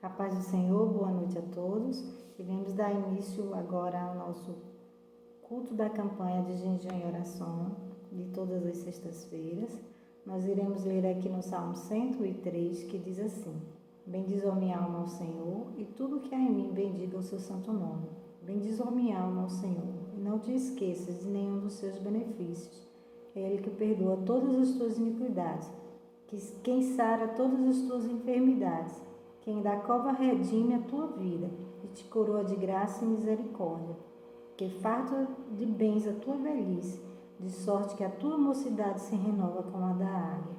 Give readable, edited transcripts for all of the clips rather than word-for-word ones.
A paz do Senhor, boa noite a todos. Iremos dar início agora ao nosso culto da campanha de jejum e oração de todas as sextas-feiras. Nós iremos ler aqui no Salmo 103, que diz assim: Bendiz a minha alma ao Senhor, e tudo que há em mim bendiga o seu santo nome. Bendiz a minha alma ao Senhor, e não te esqueças de nenhum dos seus benefícios. É Ele que perdoa todas as tuas iniquidades, quem sara todas as tuas enfermidades, quem da cova redime a tua vida e te coroa de graça e misericórdia, que farta de bens a tua velhice, de sorte que a tua mocidade se renova como a da águia.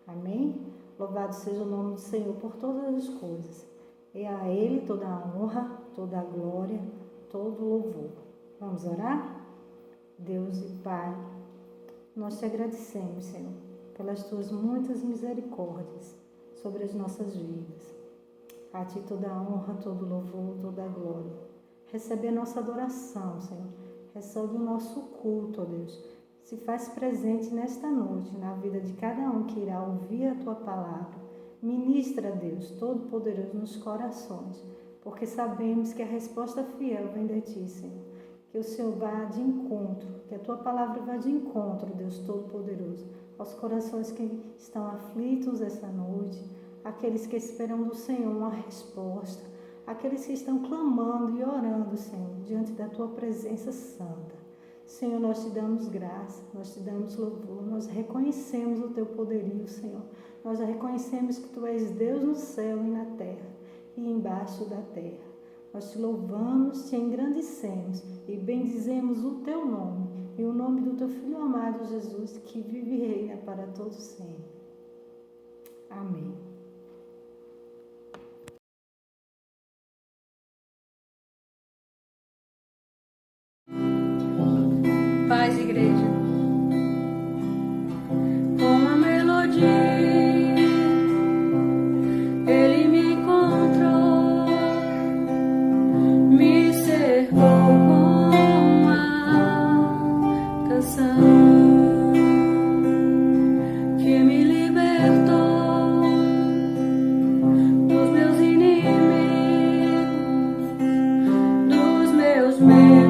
Amém? Louvado seja o nome do Senhor por todas as coisas. E a Ele toda a honra, toda a glória, todo o louvor. Vamos orar? Deus e Pai, nós te agradecemos, Senhor, pelas tuas muitas misericórdias sobre as nossas vidas. A ti toda a honra, todo o louvor, toda a glória. Recebe a nossa adoração, Senhor. Recebe o nosso culto, ó Deus. Se faz presente nesta noite, na vida de cada um que irá ouvir a tua palavra. Ministra, Deus, Todo-Poderoso, nos corações, porque sabemos que a resposta fiel vem de ti, Senhor. Que o Senhor vá de encontro, que a tua palavra vá de encontro, Deus Todo-Poderoso, aos corações que estão aflitos essa noite, aqueles que esperam do Senhor uma resposta, aqueles que estão clamando e orando, Senhor, diante da tua presença santa. Senhor, nós te damos graça, nós te damos louvor, nós reconhecemos o teu poderio, Senhor. Nós reconhecemos que tu és Deus no céu e na terra e embaixo da terra. Nós te louvamos, te engrandecemos e bendizemos o teu nome e o nome do teu Filho amado Jesus, que vive e reina para todos sempre. Amém. Paz, igreja. Com a melodia ele me encontrou, me cercou com a canção que me libertou dos meus inimigos, dos meus medos.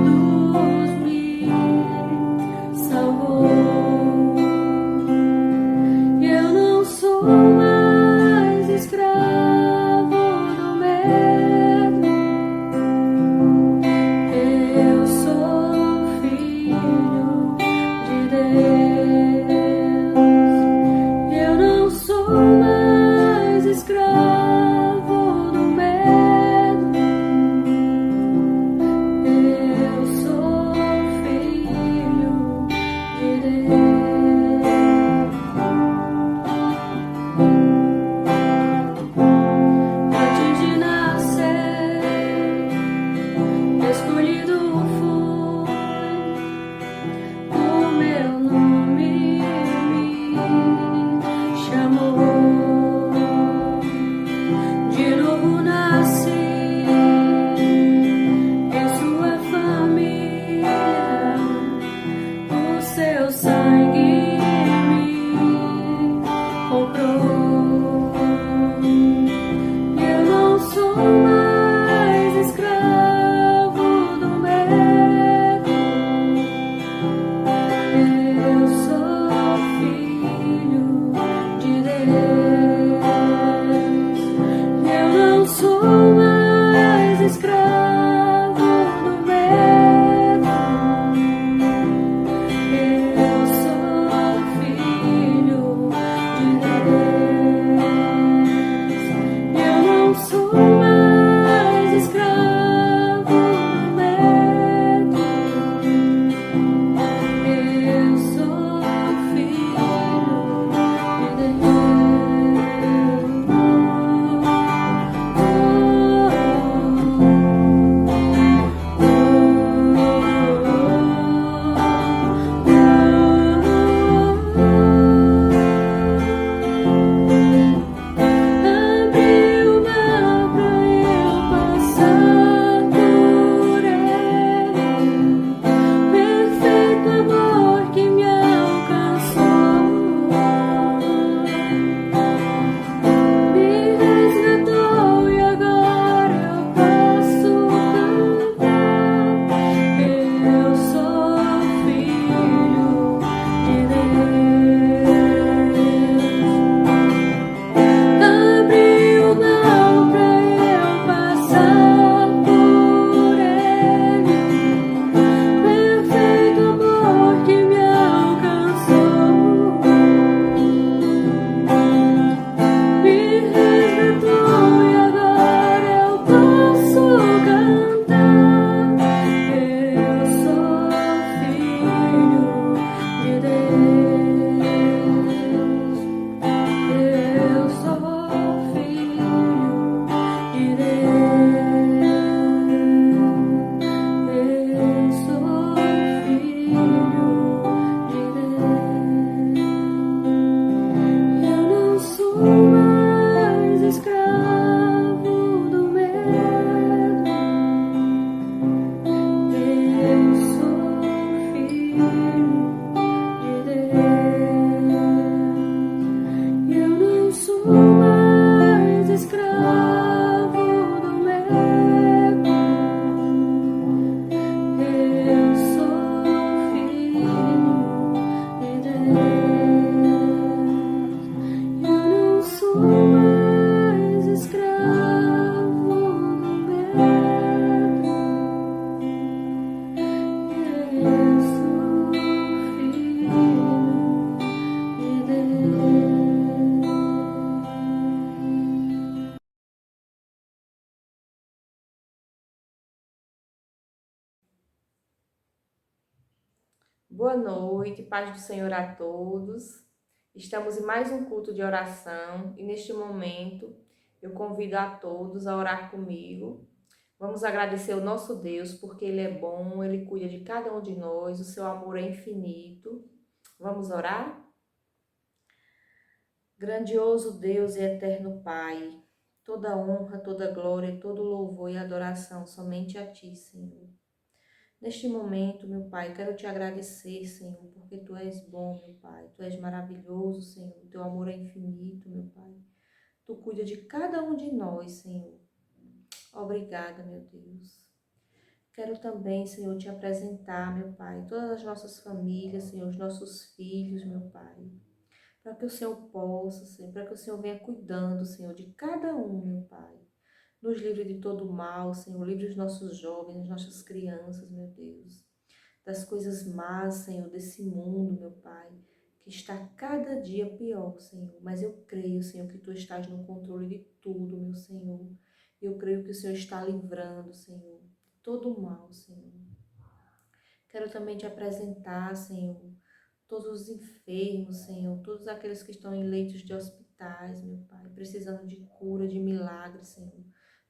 Boa noite, paz do Senhor a todos. Estamos em mais um culto de oração e neste momento eu convido a todos a orar comigo. Vamos agradecer o nosso Deus porque Ele é bom, Ele cuida de cada um de nós, o seu amor é infinito. Vamos orar? Grandioso Deus e eterno Pai, toda honra, toda glória, todo louvor e adoração somente a Ti, Senhor. Neste momento, meu Pai, quero te agradecer, Senhor, porque Tu és bom, meu Pai. Tu és maravilhoso, Senhor. Teu amor é infinito, meu Pai. Tu cuida de cada um de nós, Senhor. Obrigada, meu Deus. Quero também, Senhor, te apresentar, meu Pai, todas as nossas famílias, Senhor, os nossos filhos, meu Pai. Para que o Senhor possa, Senhor, para que o Senhor venha cuidando, Senhor, de cada um, meu Pai. Nos livre de todo mal, Senhor. Livre os nossos jovens, as nossas crianças, meu Deus. Das coisas más, Senhor, desse mundo, meu Pai, que está cada dia pior, Senhor. Mas eu creio, Senhor, que Tu estás no controle de tudo, meu Senhor. Eu creio que o Senhor está livrando, Senhor, de todo o mal, Senhor. Quero também te apresentar, Senhor, todos os enfermos, Senhor, todos aqueles que estão em leitos de hospitais, meu Pai, precisando de cura, de milagre, Senhor.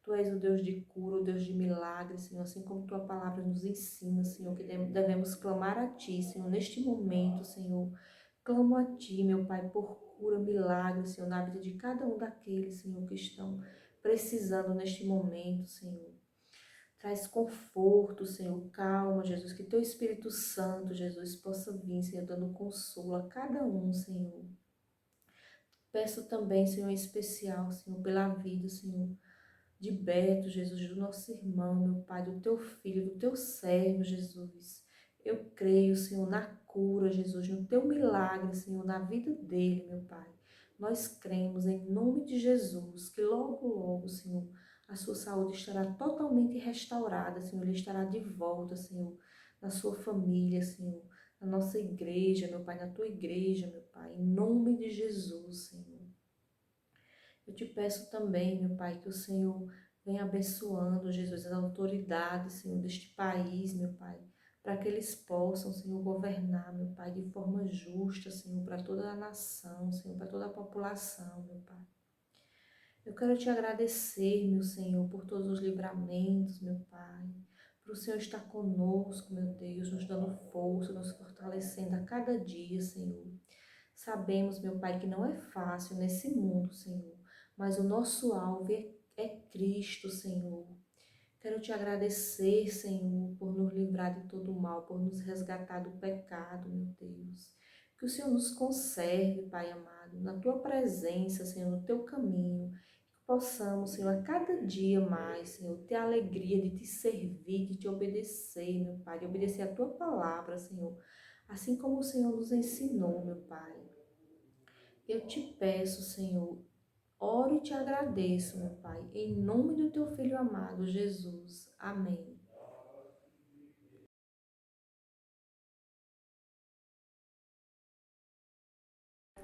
Tu és o Deus de cura, o Deus de milagre, Senhor, assim como Tua palavra nos ensina, Senhor, que devemos clamar a Ti, Senhor, neste momento, Senhor. Clamo a Ti, meu Pai, por cura, milagre, Senhor, na vida de cada um daqueles, Senhor, que estão precisando neste momento, Senhor. Traz conforto, Senhor, calma, Jesus, que Teu Espírito Santo, Jesus, possa vir, Senhor, dando consolo a cada um, Senhor. Peço também, Senhor, em especial, Senhor, pela vida, Senhor, de Beto, Jesus, do nosso irmão, meu Pai, do Teu filho, do Teu servo, Jesus. Eu creio, Senhor, na cura, Jesus, no Teu milagre, Senhor, na vida dele, meu Pai. Nós cremos em nome de Jesus, que logo, logo, Senhor, a sua saúde estará totalmente restaurada, Senhor, ele estará de volta, Senhor, na sua família, Senhor, na nossa igreja, meu Pai, na Tua igreja, meu Pai, em nome de Jesus, Senhor. Eu te peço também, meu Pai, que o Senhor venha abençoando, Jesus, as autoridades, Senhor, deste país, meu Pai, para que eles possam, Senhor, governar, meu Pai, de forma justa, Senhor, para toda a nação, Senhor, para toda a população, meu Pai. Eu quero te agradecer, meu Senhor, por todos os livramentos, meu Pai, por o Senhor estar conosco, meu Deus, nos dando força, nos fortalecendo a cada dia, Senhor. Sabemos, meu Pai, que não é fácil nesse mundo, Senhor, mas o nosso alvo é Cristo, Senhor. Quero te agradecer, Senhor, por nos livrar de todo o mal, por nos resgatar do pecado, meu Deus. Que o Senhor nos conserve, Pai amado, na Tua presença, Senhor, no Teu caminho. Que possamos, Senhor, a cada dia mais, Senhor, ter a alegria de Te servir, de Te obedecer, meu Pai, de obedecer a Tua palavra, Senhor. Assim como o Senhor nos ensinou, meu Pai. Eu te peço, Senhor, oro e te agradeço, meu Pai, em nome do Teu Filho amado, Jesus. Amém.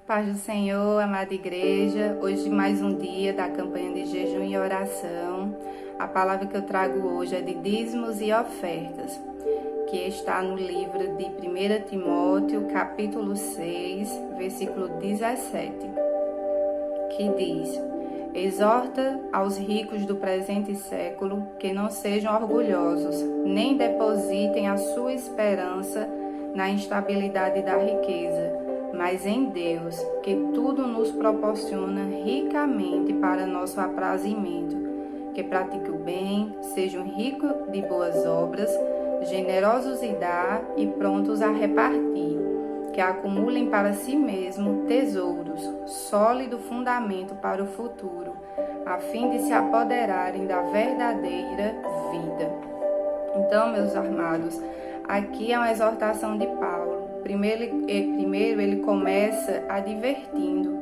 Paz do Senhor, amada igreja, hoje mais um dia da campanha de jejum e oração. A palavra que eu trago hoje é de dízimos e ofertas, que está no livro de 1 Timóteo, capítulo 6, versículo 17, que diz: exorta aos ricos do presente século que não sejam orgulhosos, nem depositem a sua esperança na instabilidade da riqueza, mas em Deus, que tudo nos proporciona ricamente para nosso aprazimento, que pratique o bem, sejam ricos de boas obras, generosos em dar e prontos a repartir, que acumulem para si mesmos tesouros, sólido fundamento para o futuro, a fim de se apoderarem da verdadeira vida. Então, meus amados, aqui é uma exortação de Paulo. Primeiro ele começa advertindo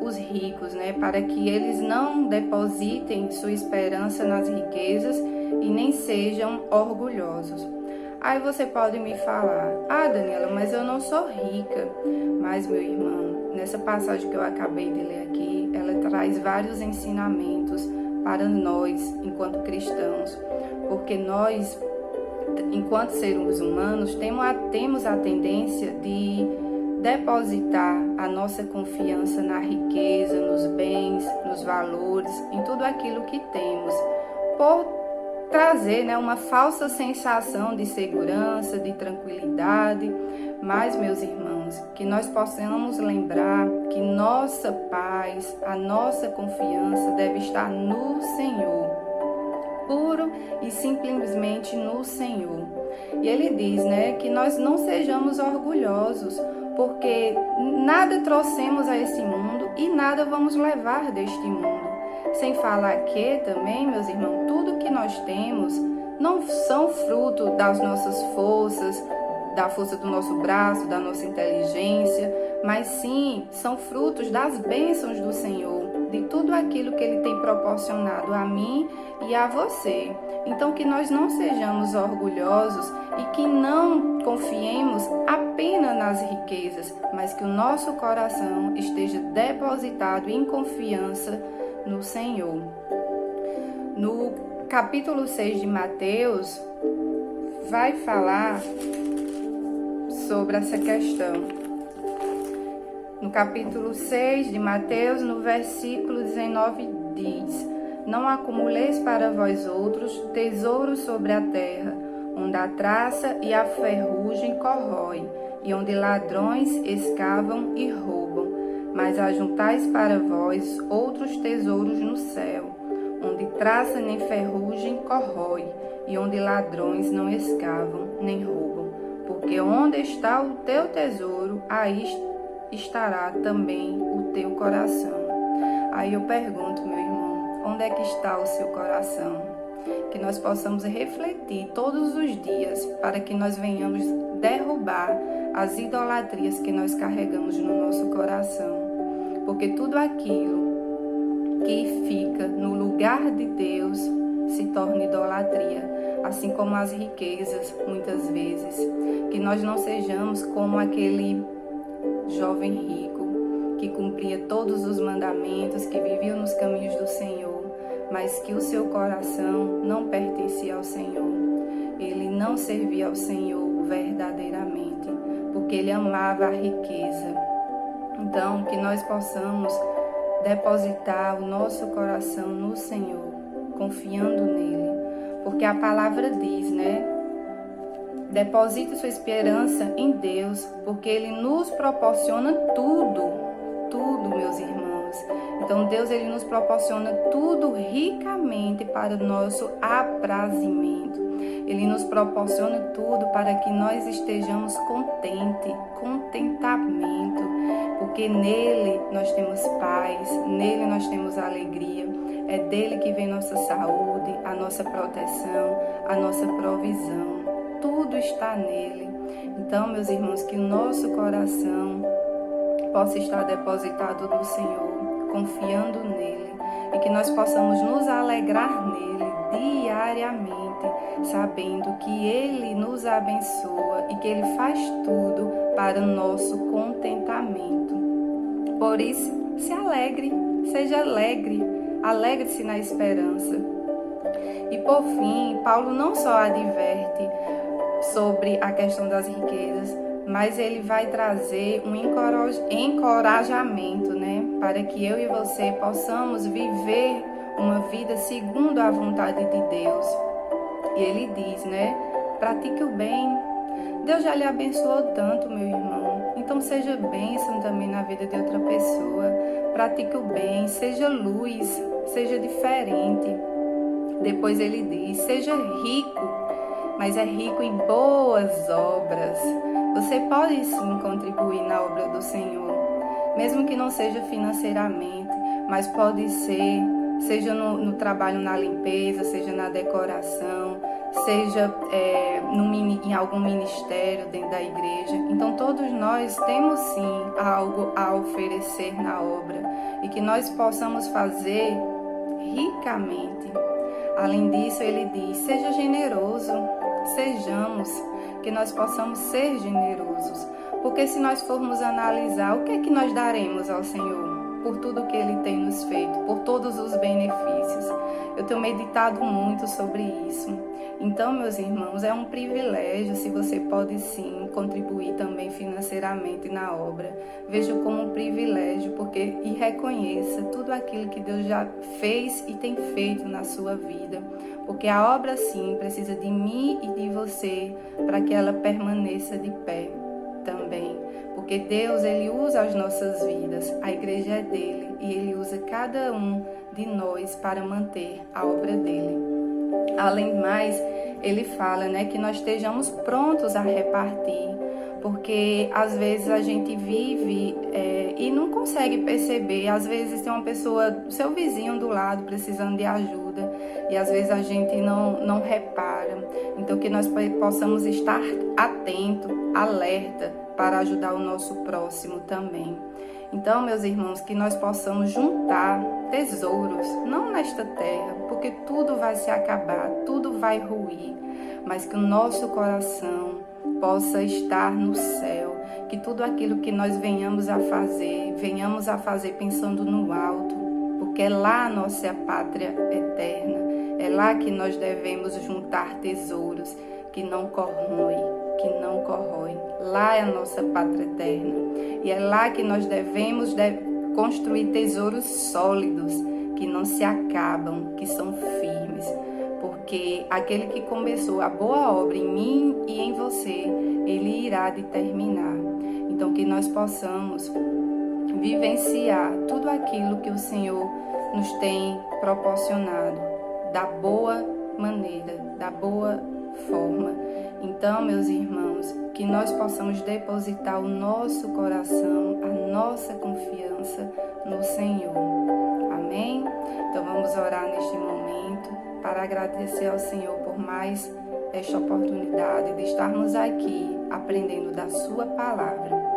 os ricos, para que eles não depositem sua esperança nas riquezas e nem sejam orgulhosos. Aí você pode me falar: Daniela, mas eu não sou rica. Mas, meu irmão, nessa passagem que eu acabei de ler aqui, ela traz vários ensinamentos para nós, enquanto cristãos, porque nós enquanto seres humanos, temos a tendência de depositar a nossa confiança na riqueza, nos bens, nos valores, em tudo aquilo que temos, por trazer, uma falsa sensação de segurança, de tranquilidade. Mas, meus irmãos, que nós possamos lembrar que nossa paz, a nossa confiança deve estar no Senhor, puro e simplesmente no Senhor. E ele diz, que nós não sejamos orgulhosos, porque nada trouxemos a esse mundo e nada vamos levar deste mundo. Sem falar que também, meus irmãos, tudo que nós temos não são fruto das nossas forças, da força do nosso braço, da nossa inteligência, mas sim são frutos das bênçãos do Senhor, de tudo aquilo que Ele tem proporcionado a mim e a você. Então, que nós não sejamos orgulhosos e que não confiemos apenas nas riquezas, mas que o nosso coração esteja depositado em confiança no Senhor. No capítulo 6 de Mateus, vai falar sobre essa questão. No capítulo 6 de Mateus, no versículo 19, diz: Não acumuleis para vós outros tesouros sobre a terra, onde a traça e a ferrugem corroem, e onde ladrões escavam e roubam, mas ajuntais para vós outros tesouros no céu, onde traça nem ferrugem corrói, e onde ladrões não escavam nem roubam. Porque onde está o teu tesouro, aí estará também o teu coração. Aí eu pergunto, meu irmão, onde é que está o seu coração? Que nós possamos refletir todos os dias para que nós venhamos derrubar as idolatrias que nós carregamos no nosso coração. Porque tudo aquilo que fica no lugar de Deus se torna idolatria. Assim como as riquezas, muitas vezes. Que nós não sejamos como aquele jovem rico que cumpria todos os mandamentos, que vivia nos caminhos do Senhor, mas que o seu coração não pertencia ao Senhor. Ele não servia ao Senhor verdadeiramente, porque ele amava a riqueza. Então, que nós possamos depositar o nosso coração no Senhor, confiando nele. Porque a palavra diz, deposite sua esperança em Deus, porque Ele nos proporciona tudo, meus irmãos. Então Deus, Ele nos proporciona tudo ricamente para o nosso aprazimento. Ele nos proporciona tudo para que nós estejamos contentamento, porque nele nós temos paz, nele nós temos alegria. É dele que vem nossa saúde, a nossa proteção, a nossa provisão. Tudo está nele. Então, meus irmãos, que o nosso coração possa estar depositado no Senhor, confiando nele, e que nós possamos nos alegrar nele diariamente, sabendo que ele nos abençoa e que ele faz tudo para o nosso contentamento. Por isso, se alegre, seja alegre. Alegre-se na esperança. E por fim, Paulo não só adverte sobre a questão das riquezas, mas ele vai trazer um encorajamento, para que eu e você possamos viver uma vida segundo a vontade de Deus. E ele diz, pratique o bem. Deus já lhe abençoou tanto, meu irmão. Então seja bênção também na vida de outra pessoa. Pratique o bem, seja luz, seja diferente. Depois ele diz, seja rico, mas é rico em boas obras. Você pode sim contribuir na obra do Senhor, mesmo que não seja financeiramente, mas pode ser, seja no trabalho na limpeza, seja na decoração, seja em algum ministério dentro da igreja. Então todos nós temos sim algo a oferecer na obra e que nós possamos fazer ricamente. Além disso, ele diz, seja generoso, sejamos, que nós possamos ser generosos, porque se nós formos analisar, o que é que nós daremos ao Senhor? por tudo que Ele tem nos feito, por todos os benefícios. Eu tenho meditado muito sobre isso. Então, meus irmãos, é um privilégio se você pode sim contribuir também financeiramente na obra. Vejo como um privilégio, porque e reconheça tudo aquilo que Deus já fez e tem feito na sua vida. Porque a obra sim precisa de mim e de você para que ela permaneça de pé também. Porque Deus, Ele usa as nossas vidas, a igreja é dele e Ele usa cada um de nós para manter a obra dele. Além do mais, Ele fala, que nós estejamos prontos a repartir, porque às vezes a gente vive e não consegue perceber. Às vezes tem uma pessoa, seu vizinho do lado, precisando de ajuda e às vezes a gente não repara. Então que nós possamos estar atento, alerta para ajudar o nosso próximo também. Então, meus irmãos, que nós possamos juntar tesouros, não nesta terra, porque tudo vai se acabar, tudo vai ruir, mas que o nosso coração possa estar no céu, que tudo aquilo que nós venhamos a fazer pensando no alto, porque é lá a nossa pátria eterna, é lá que nós devemos juntar tesouros que não corroem, lá é a nossa pátria eterna, e é lá que nós devemos construir tesouros sólidos, que não se acabam, que são firmes, porque aquele que começou a boa obra em mim e em você, ele irá de terminar. Então que nós possamos vivenciar tudo aquilo que o Senhor nos tem proporcionado, da boa maneira, da boa forma. Então, meus irmãos, que nós possamos depositar o nosso coração, a nossa confiança no Senhor. Amém? Então vamos orar neste momento para agradecer ao Senhor por mais esta oportunidade de estarmos aqui aprendendo da sua palavra.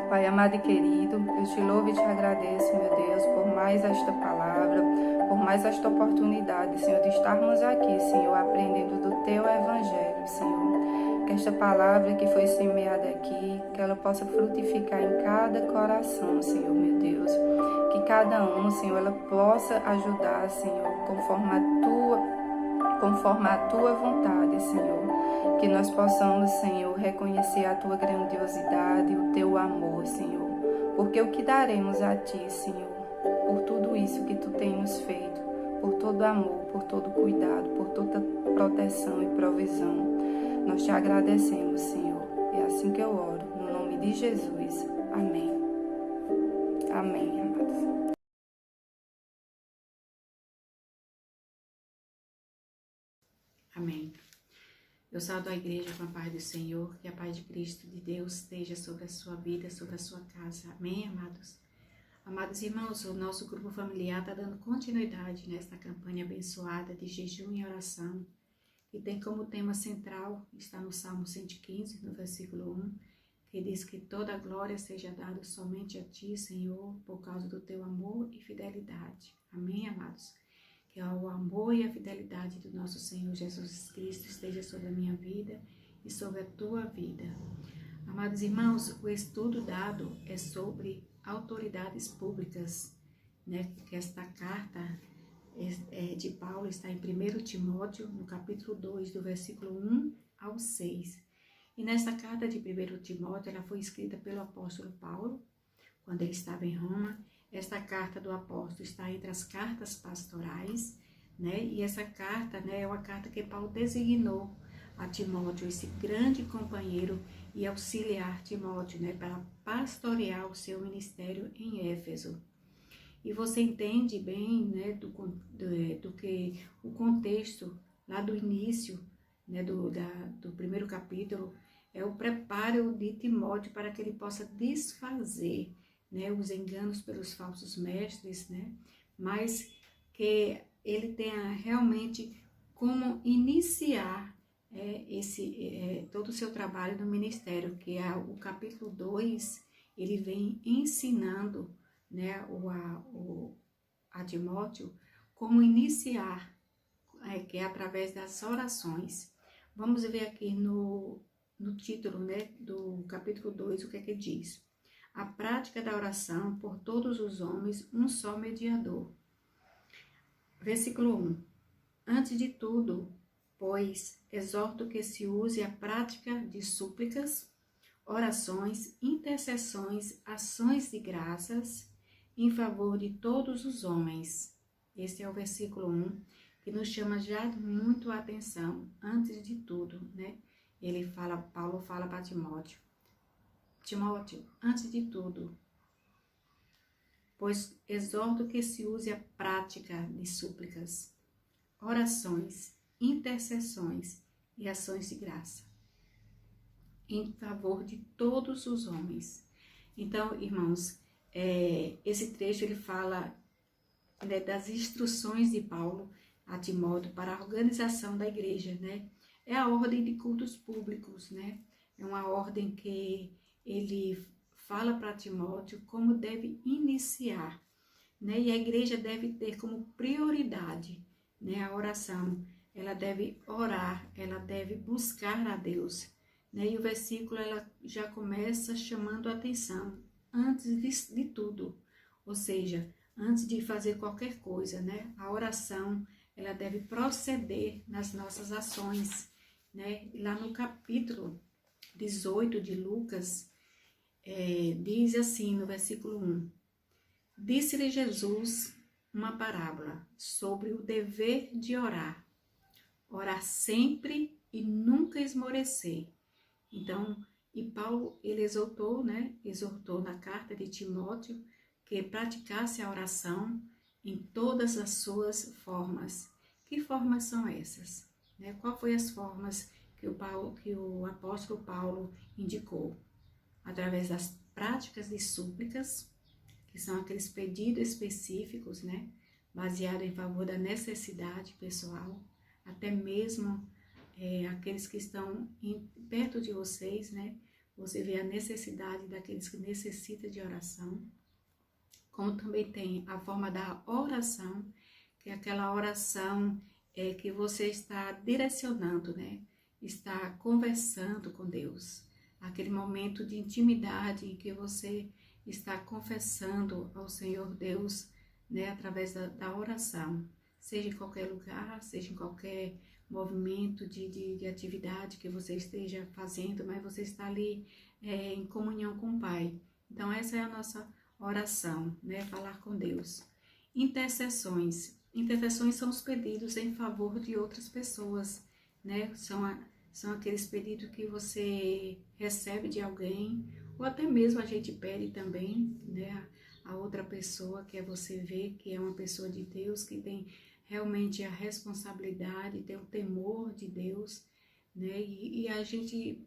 Pai amado e querido, eu te louvo e te agradeço, meu Deus, por mais esta palavra, por mais esta oportunidade, Senhor, de estarmos aqui, Senhor, aprendendo do Teu Evangelho, Senhor. Que esta palavra que foi semeada aqui, que ela possa frutificar em cada coração, Senhor, meu Deus. Que cada um, Senhor, ela possa ajudar, Senhor, conforme a Tua vontade, Senhor. Que nós possamos, Senhor, reconhecer a Tua grandiosidade, o Teu amor, Senhor. Porque o que daremos a Ti, Senhor, por tudo isso que Tu tens nos feito, por todo amor, por todo cuidado, por toda proteção e provisão. Nós Te agradecemos, Senhor. É assim que eu oro, no nome de Jesus. Amém. Amém, amados. Amém. Eu saúdo a igreja com a paz do Senhor, que a paz de Cristo de Deus esteja sobre a sua vida, sobre a sua casa. Amém, amados? Amados irmãos, o nosso grupo familiar está dando continuidade nesta campanha abençoada de jejum e oração, que tem como tema central, está no Salmo 115, no versículo 1, que diz que toda a glória seja dada somente a Ti, Senhor, por causa do Teu amor e fidelidade. Amém, amados? Que o amor e a fidelidade do nosso Senhor Jesus Cristo esteja sobre a minha vida e sobre a tua vida. Amados irmãos, o estudo dado é sobre autoridades públicas, que esta carta de Paulo está em 1 Timóteo, no capítulo 2, do versículo 1 ao 6. E nesta carta de 1 Timóteo, ela foi escrita pelo apóstolo Paulo, quando ele estava em Roma. Esta carta do apóstolo está entre as cartas pastorais, e essa carta é uma carta que Paulo designou a Timóteo, esse grande companheiro e auxiliar Timóteo, para pastorear o seu ministério em Éfeso. E você entende bem, do que o contexto lá do início, do primeiro capítulo, é o preparo de Timóteo para que ele possa desfazer os enganos pelos falsos mestres, mas que ele tenha realmente como iniciar todo o seu trabalho no ministério, que é o capítulo 2, ele vem ensinando a Timóteo como iniciar, que é através das orações. Vamos ver aqui no título do capítulo 2 o que é que diz. a prática da oração por todos os homens, um só mediador. Versículo 1. Antes de tudo, pois, exorto que se use a prática de súplicas, orações, intercessões, ações de graças em favor de todos os homens. Este é o versículo 1, que nos chama já muito a atenção, antes de tudo, né? Paulo fala para Timóteo, antes de tudo, pois exorto que se use a prática de súplicas, orações, intercessões e ações de graça em favor de todos os homens. Então, irmãos, esse trecho ele fala, né, das instruções de Paulo a Timóteo para a organização da igreja, né? É a ordem de cultos públicos, né? É uma ordem que ele fala para Timóteo como deve iniciar, né? E a igreja deve ter como prioridade, né, a oração. Ela deve orar, ela deve buscar a Deus, né? E o versículo ela já começa chamando a atenção antes de tudo, ou seja, antes de fazer qualquer coisa, né? A oração ela deve proceder nas nossas ações, né? E lá no capítulo 18 de Lucas, diz assim no versículo 1: Disse-lhe Jesus uma parábola sobre o dever de orar sempre e nunca esmorecer. Então, e Paulo, ele exortou na carta de Timóteo que praticasse a oração em todas as suas formas. Que formas são essas? Né? Qual foi as formas que o apóstolo Paulo indicou? Através das práticas de súplicas, que são aqueles pedidos específicos, né? Baseado em favor da necessidade pessoal, até mesmo aqueles que estão perto de vocês, né? Você vê a necessidade daqueles que necessitam de oração. Como também tem a forma da oração, que é aquela oração que você está direcionando, né? Está conversando com Deus. Aquele momento de intimidade em que você está confessando ao Senhor Deus, né? Através da oração. Seja em qualquer lugar, seja em qualquer movimento de atividade que você esteja fazendo, mas você está ali em comunhão com o Pai. Então, essa é a nossa oração, né? Falar com Deus. Intercessões. Intercessões são os pedidos em favor de outras pessoas, né? São aqueles pedidos que você recebe de alguém, ou até mesmo a gente pede também, né? A outra pessoa que você vê que é uma pessoa de Deus, que tem realmente a responsabilidade, tem o temor de Deus, né? E a gente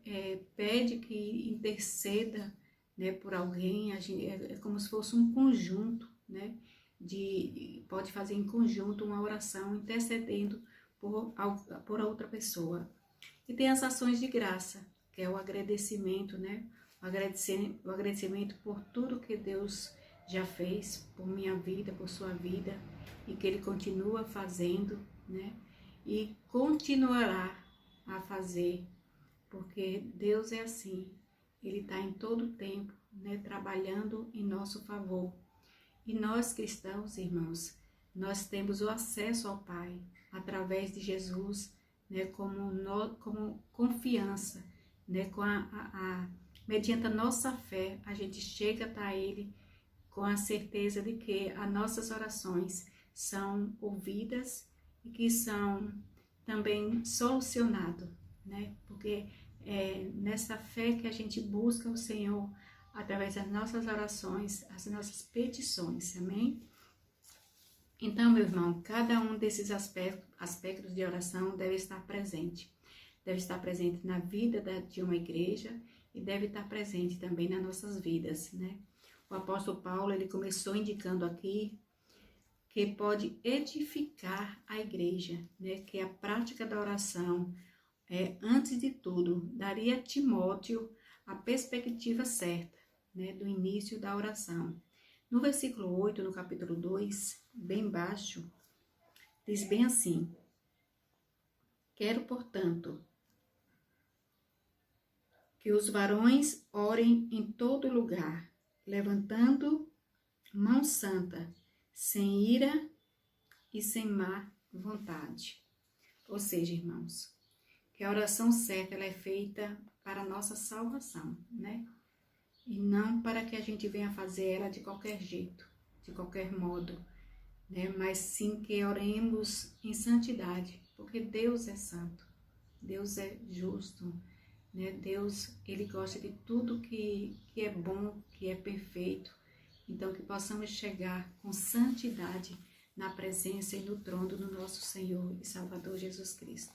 pede que interceda, né, por alguém. É como se fosse um conjunto, né? Pode fazer em conjunto uma oração intercedendo por outra pessoa. E tem as ações de graça, que é o agradecimento, né? O agradecimento por tudo que Deus já fez por minha vida, por sua vida, e que Ele continua fazendo, né? E continuará a fazer, porque Deus é assim, Ele está em todo o tempo, né, trabalhando em nosso favor. E nós cristãos, irmãos, nós temos o acesso ao Pai através de Jesus, né, como confiança, né, mediante a nossa fé, a gente chega até Ele com a certeza de que as nossas orações são ouvidas e que são também solucionadas, né? Porque é nessa fé que a gente busca o Senhor através das nossas orações, as nossas petições, amém? Então, meu irmão, cada um desses aspectos de oração deve estar presente. Deve estar presente na vida de uma igreja e deve estar presente também nas nossas vidas, né? O apóstolo Paulo, ele começou indicando aqui que pode edificar a igreja, né? Que a prática da oração, antes de tudo, daria a Timóteo a perspectiva certa, né? Do início da oração. No versículo 8, no capítulo 2, bem baixo, diz bem assim: Quero, portanto, que os varões orem em todo lugar, levantando mão santa, sem ira e sem má vontade. Ou seja, irmãos, que a oração certa ela é feita para a nossa salvação, né? E não para que a gente venha fazer ela de qualquer jeito, de qualquer modo, né? Mas sim que oremos em santidade, porque Deus é santo, Deus é justo, né? Deus, Ele gosta de tudo que é bom, que é perfeito. Então, que possamos chegar com santidade na presença e no trono do nosso Senhor e Salvador Jesus Cristo.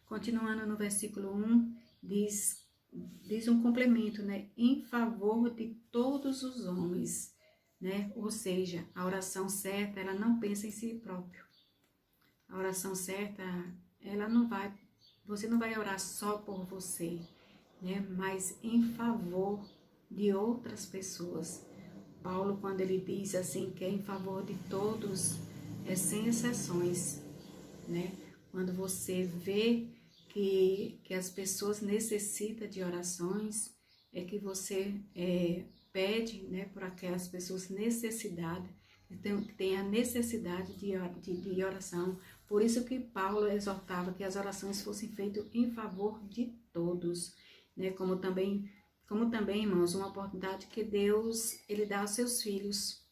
Continuando no versículo 1, diz um complemento, né? Em favor de todos os homens, né? Ou seja, a oração certa, ela não pensa em si próprio. A oração certa, ela não vai, você não vai orar só por você, né? Mas em favor de outras pessoas. Paulo, quando ele diz assim, que é em favor de todos, é sem exceções, né? Quando você vê que as pessoas necessitam de orações, é que você pede, né, por aquelas pessoas que têm a necessidade de oração. Por isso que Paulo exortava que as orações fossem feitas em favor de todos, né? Como também, irmãos, uma oportunidade que Deus, Ele dá aos seus filhos,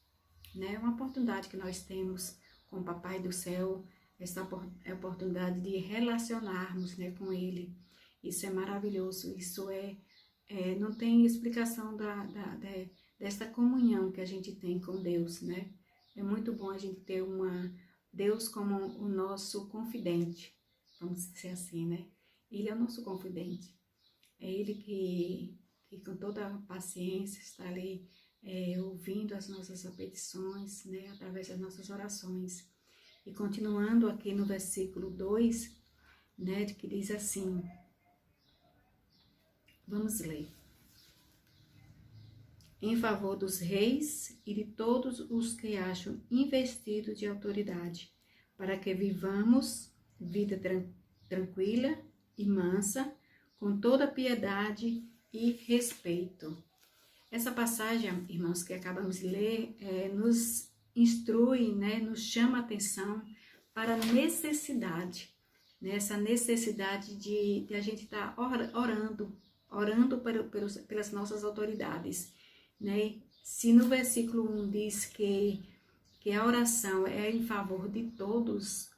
né? Uma oportunidade que nós temos com o Papai do Céu, essa oportunidade de relacionarmos, né, com Ele. Isso é maravilhoso, isso não tem explicação desta comunhão que a gente tem com Deus, né? É muito bom a gente ter Deus como o nosso confidente, vamos dizer assim, né? Ele é o nosso confidente, é Ele que com toda a paciência está ali ouvindo as nossas petições, né, através das nossas orações. E continuando aqui no versículo 2, né, que diz assim, vamos ler. Em favor dos reis e de todos os que acham investidos de autoridade, para que vivamos vida tranquila e mansa, com toda piedade e respeito. Essa passagem, irmãos, que acabamos de ler, nos instrui, né, nos chama a atenção para a necessidade, né, essa necessidade de a gente estar orando pelas nossas autoridades, né? Se no versículo 1 diz que a oração é em favor de todos,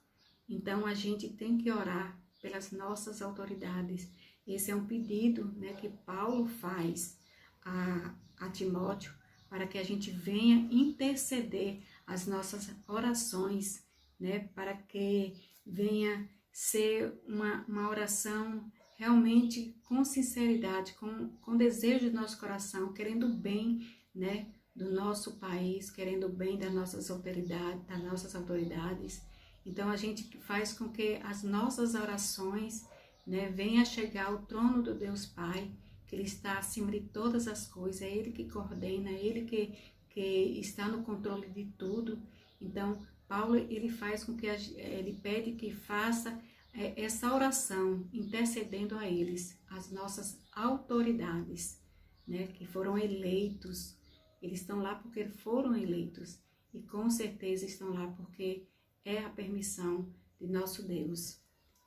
então a gente tem que orar pelas nossas autoridades. Esse é um pedido, né, que Paulo faz a Timóteo, para que a gente venha interceder as nossas orações, né, para que venha ser uma oração realmente com sinceridade, com desejo do nosso coração, querendo o bem, né, do nosso país, querendo o bem das nossas autoridades. Então a gente faz com que as nossas orações, né, venha chegar ao trono do Deus Pai, que Ele está acima de todas as coisas, é Ele que coordena, é Ele que está no controle de tudo. Então, Paulo, ele faz com que ele pede que faça essa oração, intercedendo a eles, as nossas autoridades, né, que foram eleitos. Eles estão lá porque foram eleitos e com certeza estão lá porque é a permissão de nosso Deus.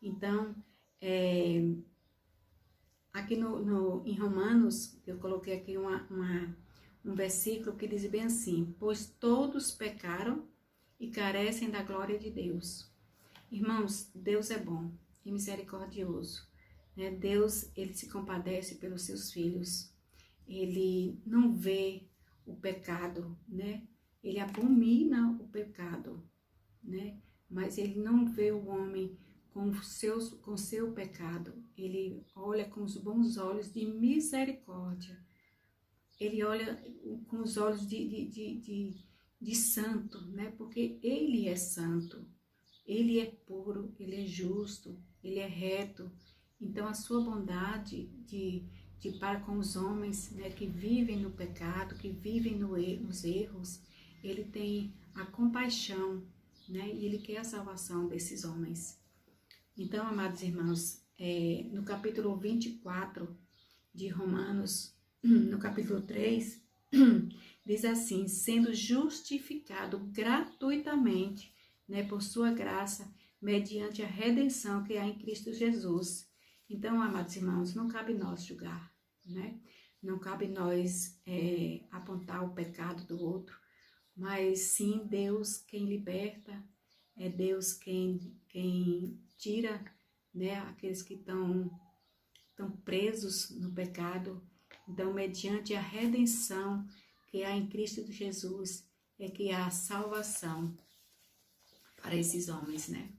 Então, aqui em Romanos, eu coloquei aqui um versículo que diz bem assim, pois todos pecaram e carecem da glória de Deus. Irmãos, Deus é bom e misericordioso, né? Deus, Ele se compadece pelos seus filhos, Ele não vê o pecado, né? Ele abomina o pecado, né? Mas Ele não vê o homem com seu pecado, Ele olha com os bons olhos de misericórdia, Ele olha com os olhos de santo, né? Porque Ele é santo, Ele é puro, Ele é justo, Ele é reto. Então a sua bondade para com os homens, né, que vivem no pecado, que vivem nos erros, Ele tem a compaixão, né? E Ele quer a salvação desses homens. Então, amados irmãos, no capítulo 24 de Romanos, no capítulo 3, diz assim, sendo justificado gratuitamente, né, por sua graça, mediante a redenção que há em Cristo Jesus. Então, amados irmãos, não cabe nós julgar, né? Não cabe nós apontar o pecado do outro, mas sim Deus quem liberta, é Deus quem tira, né, aqueles que estão presos no pecado. Então, mediante a redenção que há em Cristo Jesus, é que há salvação para esses homens, né?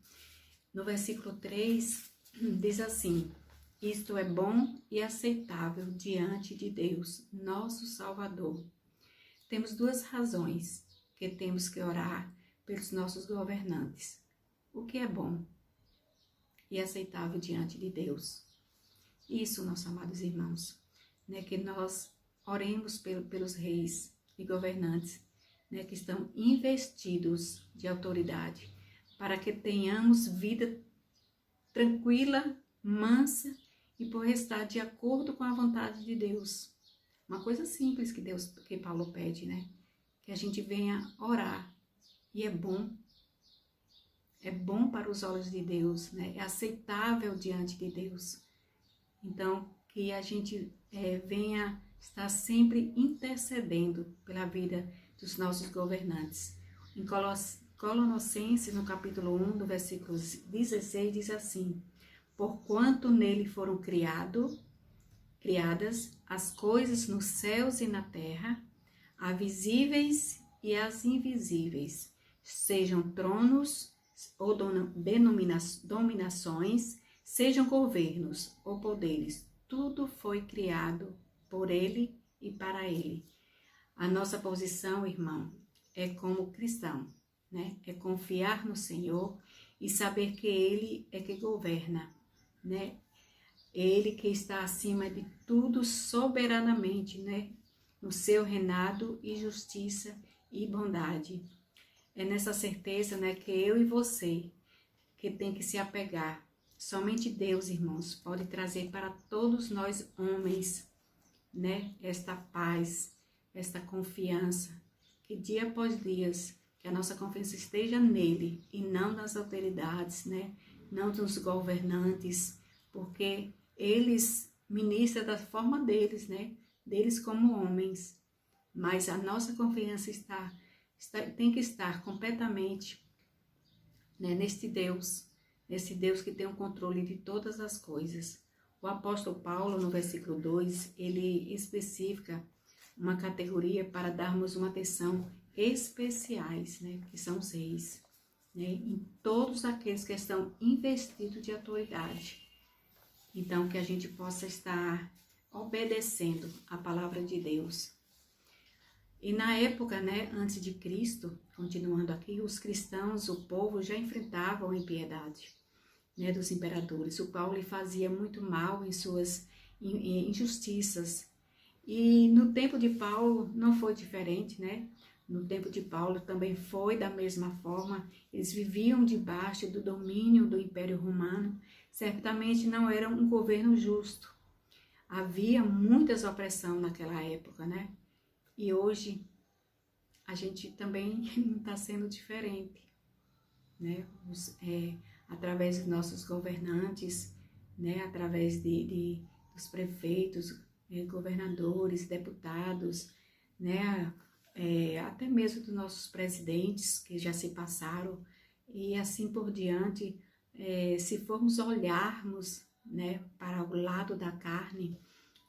No versículo 3, diz assim, isto é bom e aceitável diante de Deus, nosso Salvador. Temos duas razões que temos que orar pelos nossos governantes. O que é bom e aceitável diante de Deus? Isso, nossos amados irmãos, né, que nós oremos pelos reis e governantes, né, que estão investidos de autoridade, para que tenhamos vida tranquila, mansa e por estar de acordo com a vontade de Deus. Uma coisa simples que Paulo pede, né, que a gente venha orar, e é bom para os olhos de Deus, né, é aceitável diante de Deus. Então, que a gente venha estar sempre intercedendo pela vida dos nossos governantes. Em Colossenses, no capítulo 1, do versículo 16, diz assim, porquanto nele foram criadas as coisas nos céus e na terra, as visíveis e as invisíveis, sejam tronos ou dominações, sejam governos ou poderes, tudo foi criado por ele e para ele. A nossa posição, irmão, é como cristão, né? É confiar no Senhor e saber que ele é que governa, né? Ele que está acima de tudo soberanamente, né? No seu reinado e justiça e bondade. É nessa certeza, né, que eu e você que tem que se apegar. Somente Deus, irmãos, pode trazer para todos nós homens, né, esta paz, esta confiança, que dia após dia, que a nossa confiança esteja nele e não nas autoridades, né, não nos governantes, porque eles ministram da forma deles, né, deles como homens, mas a nossa confiança tem que estar completamente, né, neste Deus que tem o controle de todas as coisas. O apóstolo Paulo, no versículo 2, ele especifica uma categoria para darmos uma atenção especiais, né, que são os reis, né, em todos aqueles que estão investidos de autoridade. Então, que a gente possa estar obedecendo a palavra de Deus. E na época, né, antes de Cristo, continuando aqui, os cristãos, o povo já enfrentavam a impiedade, né, dos imperadores. O Paulo lhe fazia muito mal em suas injustiças. E no tempo de Paulo não foi diferente, né? No tempo de Paulo também foi da mesma forma. Eles viviam debaixo do domínio do Império Romano. Certamente não era um governo justo. Havia muitas opressões naquela época, né? E hoje a gente também não está sendo diferente, né? Através dos nossos governantes, né? Através dos prefeitos, governadores, deputados, né? Até mesmo dos nossos presidentes que já se passaram e assim por diante. Se formos olharmos, né, para o lado da carne,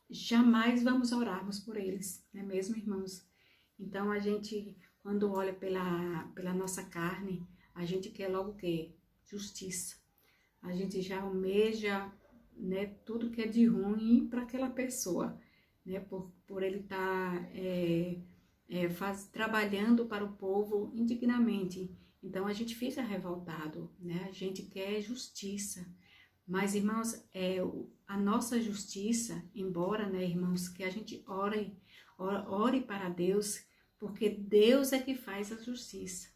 jamais vamos orarmos por eles, não é mesmo, irmãos? Então, a gente, quando olha pela nossa carne, a gente quer logo o quê? Justiça. A gente já almeja, né, tudo que é de ruim para aquela pessoa, né, por ele estar trabalhando para o povo indignamente. Então, a gente fica revoltado, né? A gente quer justiça. Mas, irmãos, a nossa justiça, embora, né, irmãos, que a gente ore para Deus, porque Deus é que faz a justiça,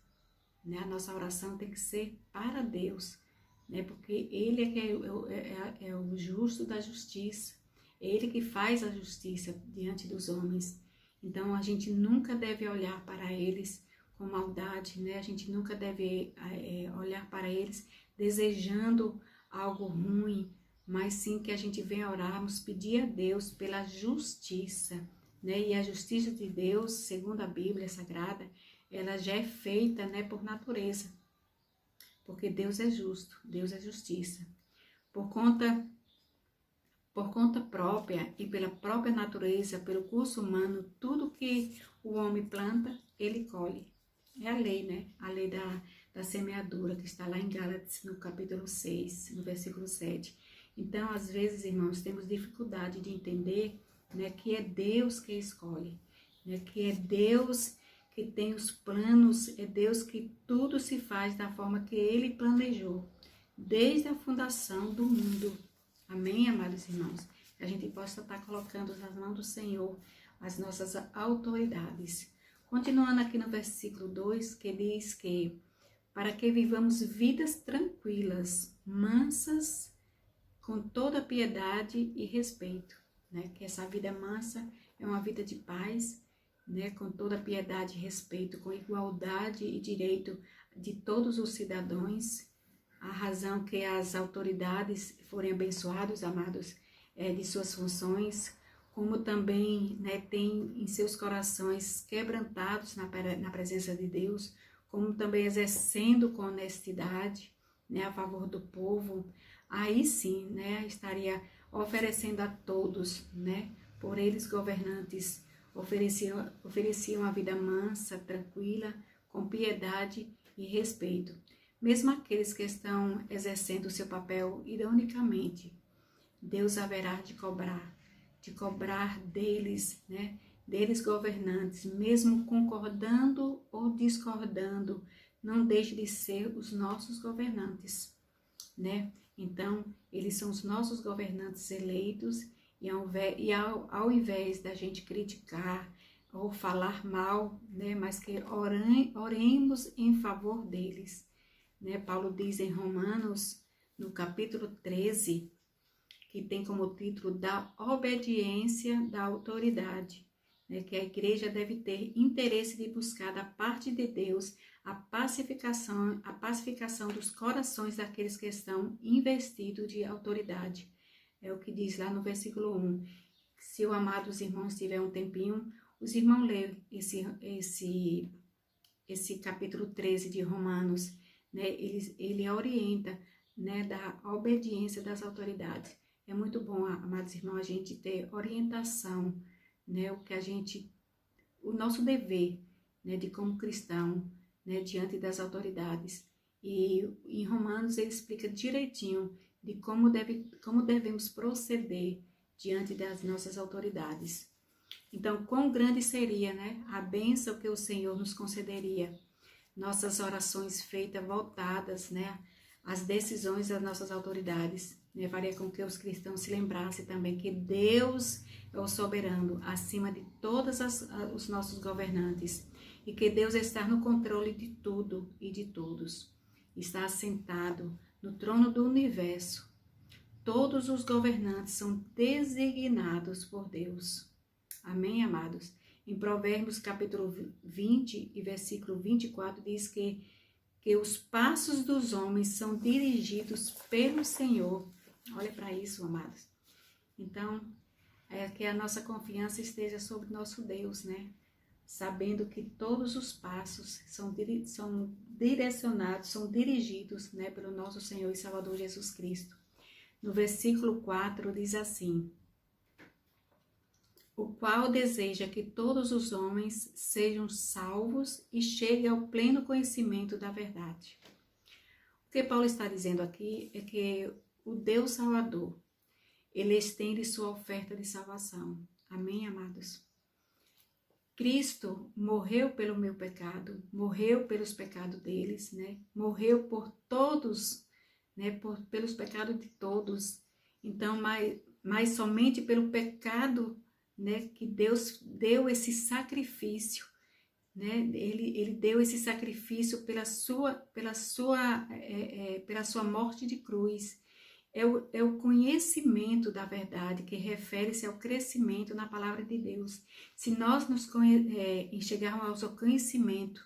né? A nossa oração tem que ser para Deus, né? Porque Ele é que é o justo da justiça, Ele que faz a justiça diante dos homens. Então, a gente nunca deve olhar para eles com maldade, né? A gente nunca deve olhar para eles desejando algo ruim, mas sim que a gente venha orarmos, pedir a Deus pela justiça, né? E a justiça de Deus, segundo a Bíblia Sagrada, ela já é feita, né, por natureza, porque Deus é justo, Deus é justiça. Por conta própria e pela própria natureza, pelo curso humano, tudo que o homem planta, ele colhe. É a lei, né? A lei da semeadura, que está lá em Gálatas, no capítulo 6, no versículo 7. Então, às vezes, irmãos, temos dificuldade de entender, né, que é Deus que escolhe, né, que é Deus que tem os planos, é Deus que tudo se faz da forma que Ele planejou, desde a fundação do mundo. Amém, amados irmãos? Que a gente possa estar colocando nas mãos do Senhor as nossas autoridades. Continuando aqui no versículo 2, que diz que para que vivamos vidas tranquilas, mansas, com toda piedade e respeito, né? Que essa vida mansa é uma vida de paz, né? Com toda piedade e respeito, com igualdade e direito de todos os cidadãos. A razão que as autoridades forem abençoados, amados, de suas funções, como também, né, tem em seus corações quebrantados na presença de Deus, como também exercendo com honestidade, né, a favor do povo, aí sim, né, estaria oferecendo a todos, né, por eles governantes, ofereciam a vida mansa, tranquila, com piedade e respeito. Mesmo aqueles que estão exercendo o seu papel ironicamente, Deus haverá de cobrar deles, né, deles governantes, mesmo concordando ou discordando, não deixe de ser os nossos governantes, né? Então, eles são os nossos governantes eleitos e ao invés da gente criticar ou falar mal, né, mas que oremos em favor deles, né? Paulo diz em Romanos, no capítulo 13, que tem como título da obediência da autoridade, né, que a igreja deve ter interesse de buscar da parte de Deus a pacificação dos corações daqueles que estão investidos de autoridade. É o que diz lá no versículo 1. Se o amado os irmãos tiver um tempinho, os irmãos leiam esse capítulo 13 de Romanos, né? Ele orienta, né, da obediência das autoridades. É muito bom, amados irmãos, a gente ter orientação, né, o nosso dever, né, de como cristão, né, diante das autoridades. E em Romanos ele explica direitinho de como devemos proceder diante das nossas autoridades. Então, quão grande seria, né, a bênção que o Senhor nos concederia, nossas orações feitas, voltadas, né, às decisões das nossas autoridades, né, faria com que os cristãos se lembrassem também que Deus é o soberano acima de todos os nossos governantes e que Deus está no controle de tudo e de todos. Está assentado no trono do universo. Todos os governantes são designados por Deus. Amém, amados? Em Provérbios capítulo 20 e versículo 24 diz que os passos dos homens são dirigidos pelo Senhor. Olha para isso, amados. Então, que a nossa confiança esteja sobre nosso Deus, né? Sabendo que todos os passos são direcionados, são dirigidos, né, pelo nosso Senhor e Salvador Jesus Cristo. No versículo 4 diz assim: o qual deseja que todos os homens sejam salvos e cheguem ao pleno conhecimento da verdade. O que Paulo está dizendo aqui é que o Deus Salvador, ele estende sua oferta de salvação. Amém, amados? Cristo morreu pelo meu pecado, morreu pelos pecados deles, né? Morreu por todos, né? Pelos pecados de todos. Então, mas somente pelo pecado, né, que Deus deu esse sacrifício, né? Ele deu esse sacrifício pela sua morte de cruz. é o conhecimento da verdade, que refere-se ao crescimento na palavra de Deus. Se nós chegarmos ao conhecimento,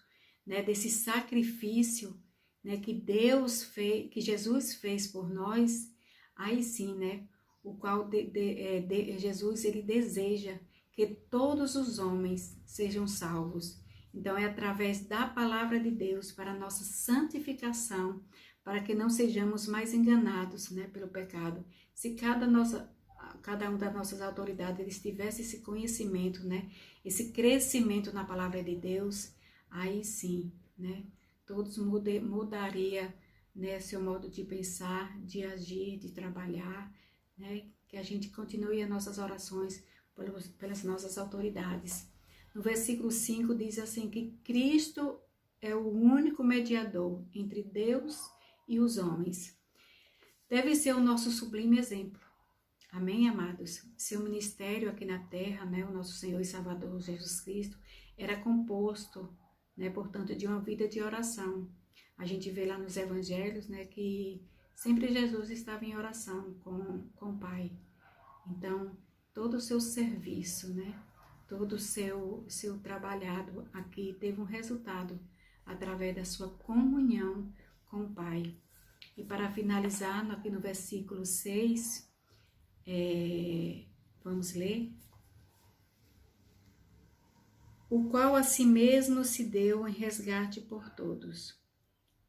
né, desse sacrifício, né, que Deus fez, que Jesus fez por nós, aí sim, né, o qual Jesus ele deseja que todos os homens sejam salvos. Então é através da palavra de Deus para a nossa santificação, para que não sejamos mais enganados, né, pelo pecado. Se cada uma das nossas autoridades eles tivesse esse conhecimento, né, esse crescimento na palavra de Deus, aí sim, né, todos mudaria, né, seu modo de pensar, de agir, de trabalhar, né, que a gente continue as nossas orações pelas nossas autoridades. No versículo 5 diz assim que Cristo é o único mediador entre Deus e os homens. Deve ser o nosso sublime exemplo. Amém, amados? Seu ministério aqui na terra, né, o nosso Senhor e Salvador Jesus Cristo, era composto, né, portanto, de uma vida de oração. A gente vê lá nos evangelhos, né, que sempre Jesus estava em oração com o Pai. Então, todo o seu serviço, né, todo o seu trabalhado aqui teve um resultado através da sua comunhão com o Pai. E para finalizar, aqui no versículo 6, vamos ler. O qual a si mesmo se deu em resgate por todos.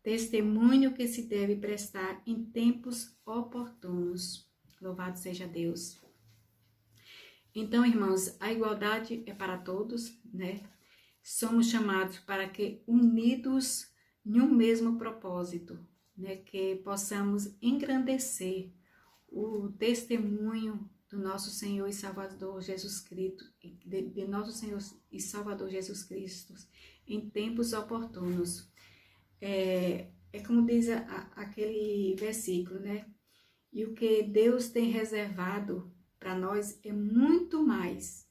Testemunho que se deve prestar em tempos oportunos. Louvado seja Deus. Então, irmãos, a igualdade é para todos, né? Somos chamados para que, unidos em um mesmo propósito, né? Que possamos engrandecer o testemunho do nosso Senhor e Salvador Jesus Cristo, de nosso Senhor e Salvador Jesus Cristo, em tempos oportunos. É como diz aquele versículo, né? E o que Deus tem reservado para nós é muito mais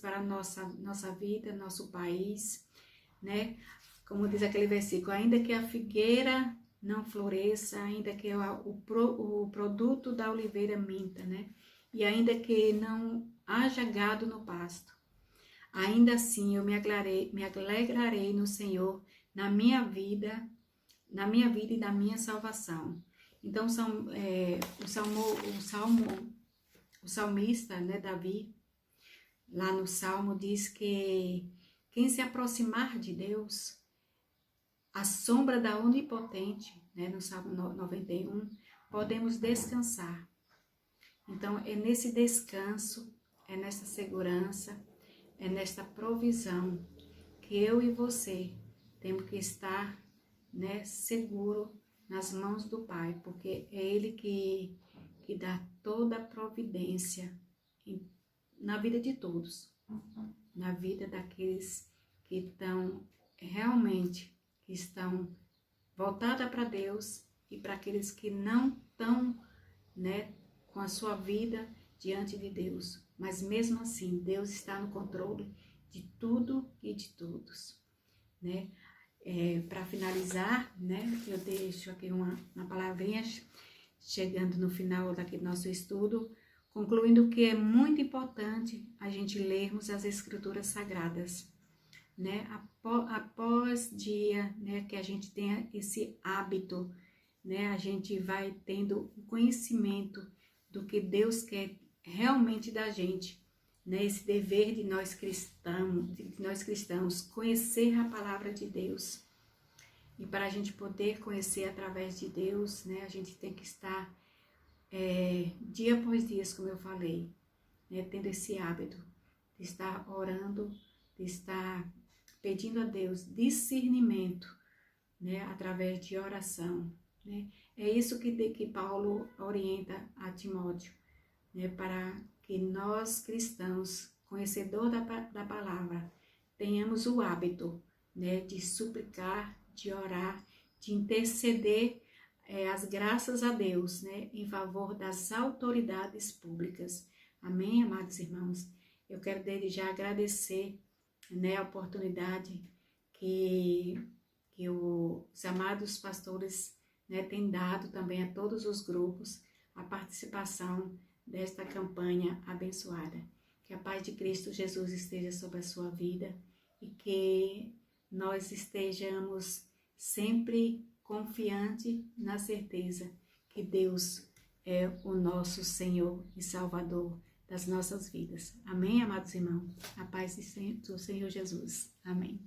para a nossa vida, nosso país, né? Como diz aquele versículo, ainda que a figueira não floresça, ainda que o produto da oliveira minta, né? E ainda que não haja gado no pasto, ainda assim eu me alegrarei no Senhor, na minha vida e na minha salvação. Então, o salmista, né, Davi, lá no Salmo, diz que quem se aproximar de Deus, à sombra da Onipotente, né, no Salmo 91, podemos descansar. Então, é nesse descanso, é nessa segurança, é nesta provisão que eu e você temos que estar, né, seguro nas mãos do Pai, porque é Ele que dá toda a providência na vida de todos, na vida daqueles que estão realmente, que estão voltados para Deus e para aqueles que não estão, né, com a sua vida diante de Deus. Mas mesmo assim, Deus está no controle de tudo e de todos, né? Para finalizar, né, eu deixo aqui uma palavrinha chegando no final daqui do nosso estudo, concluindo que é muito importante a gente lermos as Escrituras Sagradas, né, após dia, né, que a gente tenha esse hábito, né, a gente vai tendo o conhecimento do que Deus quer realmente da gente, né, esse dever de nós cristãos, conhecer a palavra de Deus. E para a gente poder conhecer através de Deus, né, a gente tem que estar dia após dia, como eu falei, né, tendo esse hábito de estar orando, de estar pedindo a Deus discernimento, né, através de oração, né. É isso que Paulo orienta a Timóteo, né, para que nós cristãos, conhecedores da palavra, tenhamos o hábito, né, de suplicar, de orar, de interceder as graças a Deus, né, em favor das autoridades públicas. Amém, amados irmãos? Eu quero desde já agradecer, né, a oportunidade que os amados pastores, né, tem dado também a todos os grupos a participação desta campanha abençoada. Que a paz de Cristo Jesus esteja sobre a sua vida e que nós estejamos sempre confiantes na certeza que Deus é o nosso Senhor e Salvador das nossas vidas. Amém, amados irmãos? A paz do Senhor Jesus. Amém.